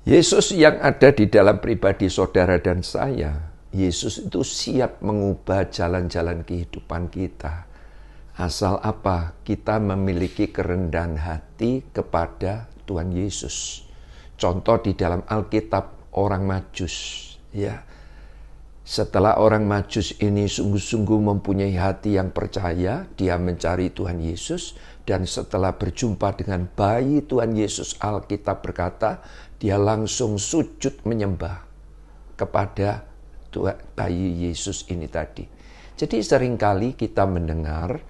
Yesus yang ada di dalam pribadi saudara dan saya, Yesus itu siap mengubah jalan-jalan kehidupan kita. Asal apa? Kita memiliki kerendahan hati kepada Tuhan Yesus. Contoh di dalam Alkitab orang Majus, ya. Setelah orang Majus ini sungguh-sungguh mempunyai hati yang percaya, dia mencari Tuhan Yesus, dan setelah berjumpa dengan bayi Tuhan Yesus, Alkitab berkata, dia langsung sujud menyembah kepada bayi Yesus ini tadi. Jadi seringkali kita mendengar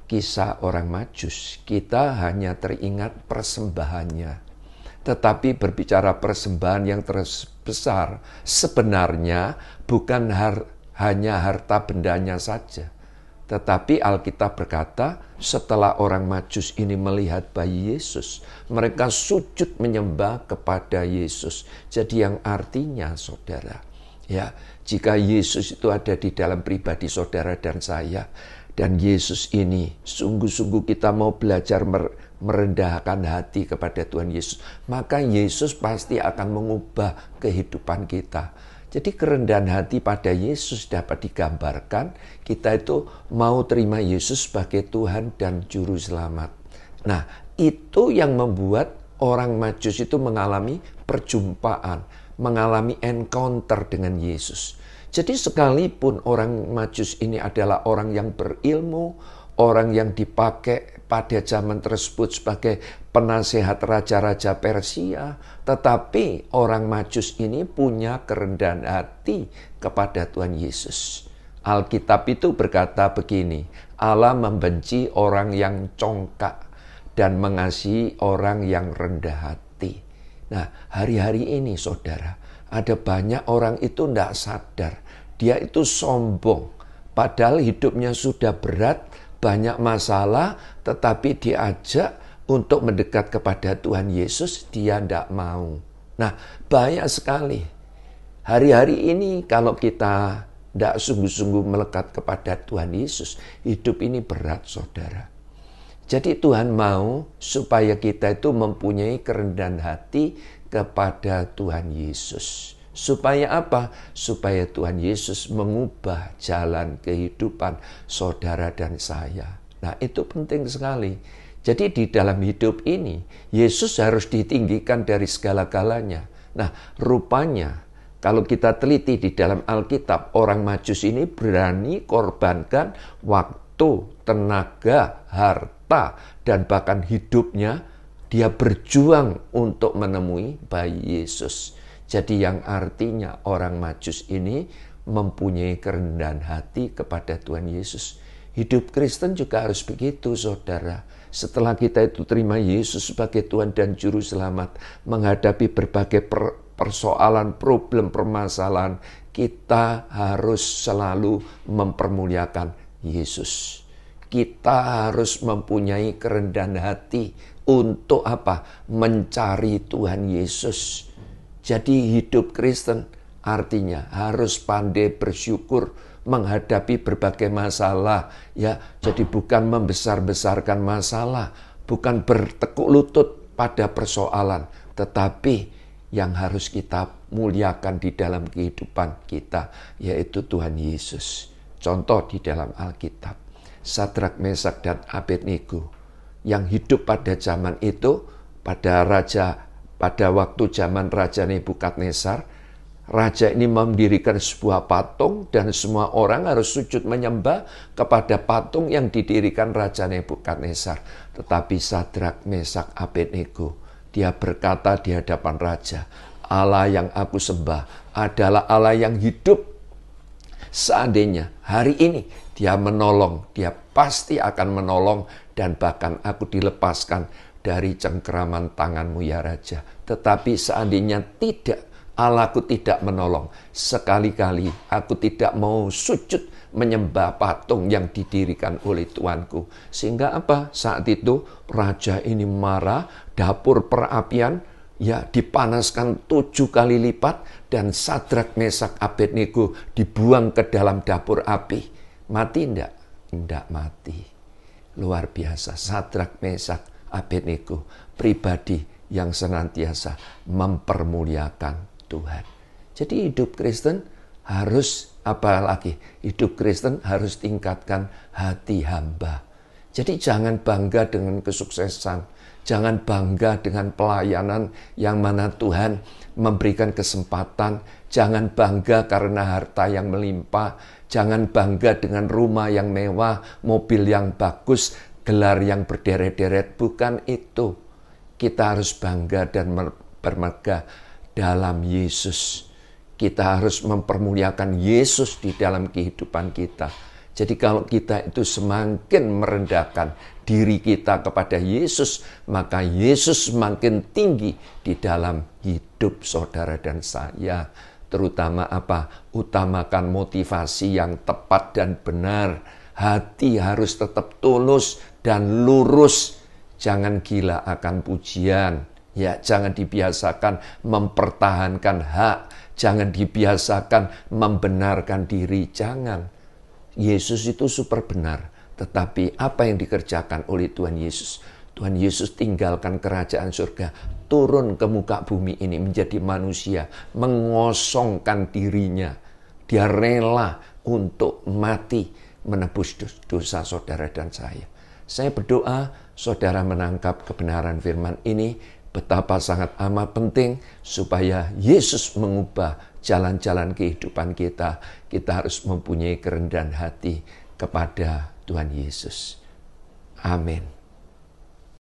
kisah orang Majus, kita hanya teringat persembahannya. Tetapi berbicara persembahan yang terbesar, sebenarnya bukan hanya harta bendanya saja. Tetapi Alkitab berkata, setelah orang Majus ini melihat bayi Yesus, mereka sujud menyembah kepada Yesus. Jadi yang artinya, saudara, ya, jika Yesus itu ada di dalam pribadi saudara dan saya, dan Yesus ini sungguh-sungguh kita mau belajar merendahkan hati kepada Tuhan Yesus, maka Yesus pasti akan mengubah kehidupan kita. Jadi kerendahan hati pada Yesus dapat digambarkan kita itu mau terima Yesus sebagai Tuhan dan Juru Selamat. Nah, itu yang membuat orang Majus itu mengalami perjumpaan, mengalami encounter dengan Yesus. Jadi sekalipun orang Majus ini adalah orang yang berilmu, orang yang dipakai pada zaman tersebut sebagai penasehat raja-raja Persia, tetapi orang Majus ini punya kerendahan hati kepada Tuhan Yesus. Alkitab itu berkata begini, Allah membenci orang yang congkak dan mengasihi orang yang rendah hati. Nah, hari-hari ini saudara, ada banyak orang itu tidak sadar, dia itu sombong, padahal hidupnya sudah berat, banyak masalah, tetapi diajak untuk mendekat kepada Tuhan Yesus, dia tidak mau. Nah, banyak sekali. Hari-hari ini kalau kita tidak sungguh-sungguh melekat kepada Tuhan Yesus, hidup ini berat, saudara. Jadi Tuhan mau supaya kita itu mempunyai kerendahan hati kepada Tuhan Yesus. Supaya apa? Supaya Tuhan Yesus mengubah jalan kehidupan saudara dan saya. Nah, itu penting sekali. Jadi di dalam hidup ini, Yesus harus ditinggikan dari segala-galanya. Nah, rupanya kalau kita teliti di dalam Alkitab, orang Majus ini berani korbankan waktu, tenaga, harta, dan bahkan hidupnya. Dia berjuang untuk menemui bayi Yesus. Jadi yang artinya orang Majus ini mempunyai kerendahan hati kepada Tuhan Yesus. Hidup Kristen juga harus begitu, saudara. Setelah kita itu terima Yesus sebagai Tuhan dan Juru Selamat, menghadapi berbagai persoalan, problem, permasalahan, kita harus selalu mempermuliakan Yesus. Kita harus mempunyai kerendahan hati untuk apa? Mencari Tuhan Yesus. Jadi hidup Kristen artinya harus pandai bersyukur menghadapi berbagai masalah, ya. Jadi bukan membesar-besarkan masalah, bukan bertekuk lutut pada persoalan, tetapi yang harus kita muliakan di dalam kehidupan kita, yaitu Tuhan Yesus. Contoh di dalam Alkitab, Sadrak, Mesak, dan Abednego yang hidup pada zaman itu, pada waktu zaman Raja Nebukadnezar, raja ini mendirikan sebuah patung dan semua orang harus sujud menyembah kepada patung yang didirikan Raja Nebukadnezar. Tetapi Sadrak, Mesak, Abednego, dia berkata di hadapan raja, Allah yang aku sembah adalah Allah yang hidup. Seandainya hari ini dia menolong, dia pasti akan menolong, dan bahkan aku dilepaskan dari cengkeraman tanganmu ya Raja. Tetapi seandainya tidak, Allahku tidak menolong, sekali-kali aku tidak mau sujud menyembah patung yang didirikan oleh Tuanku. Sehingga apa? Saat itu raja ini marah, dapur perapian ya dipanaskan 7 kali lipat, dan Sadrak, Mesak, Abednego dibuang ke dalam dapur api. Mati enggak? Enggak mati. Luar biasa. Sadrak, Mesak, Abednego pribadi yang senantiasa mempermuliakan Tuhan. Jadi hidup Kristen harus, apalagi hidup Kristen harus tingkatkan hati hamba. Jadi jangan bangga dengan kesuksesan, jangan bangga dengan pelayanan yang mana Tuhan memberikan kesempatan, jangan bangga karena harta yang melimpah, jangan bangga dengan rumah yang mewah, mobil yang bagus, gelar yang berderet-deret. Bukan itu. Kita harus bangga dan bermegah dalam Yesus. Kita harus mempermuliakan Yesus di dalam kehidupan kita. Jadi kalau kita itu semakin merendahkan diri kita kepada Yesus, maka Yesus semakin tinggi di dalam hidup saudara dan saya. Terutama apa? Utamakan motivasi yang tepat dan benar. Hati harus tetap tulus dan lurus. Jangan gila akan pujian. Ya, jangan dibiasakan mempertahankan hak. Jangan dibiasakan membenarkan diri. Jangan. Yesus itu super benar. Tetapi apa yang dikerjakan oleh Tuhan Yesus? Tuhan Yesus tinggalkan kerajaan surga, turun ke muka bumi ini menjadi manusia, mengosongkan dirinya. Dia rela untuk mati menebus dosa saudara dan saya. Saya berdoa saudara menangkap kebenaran firman ini, betapa sangat amat penting supaya Yesus mengubah jalan-jalan kehidupan kita. Kita harus mempunyai kerendahan hati kepada Tuhan Yesus. Amin.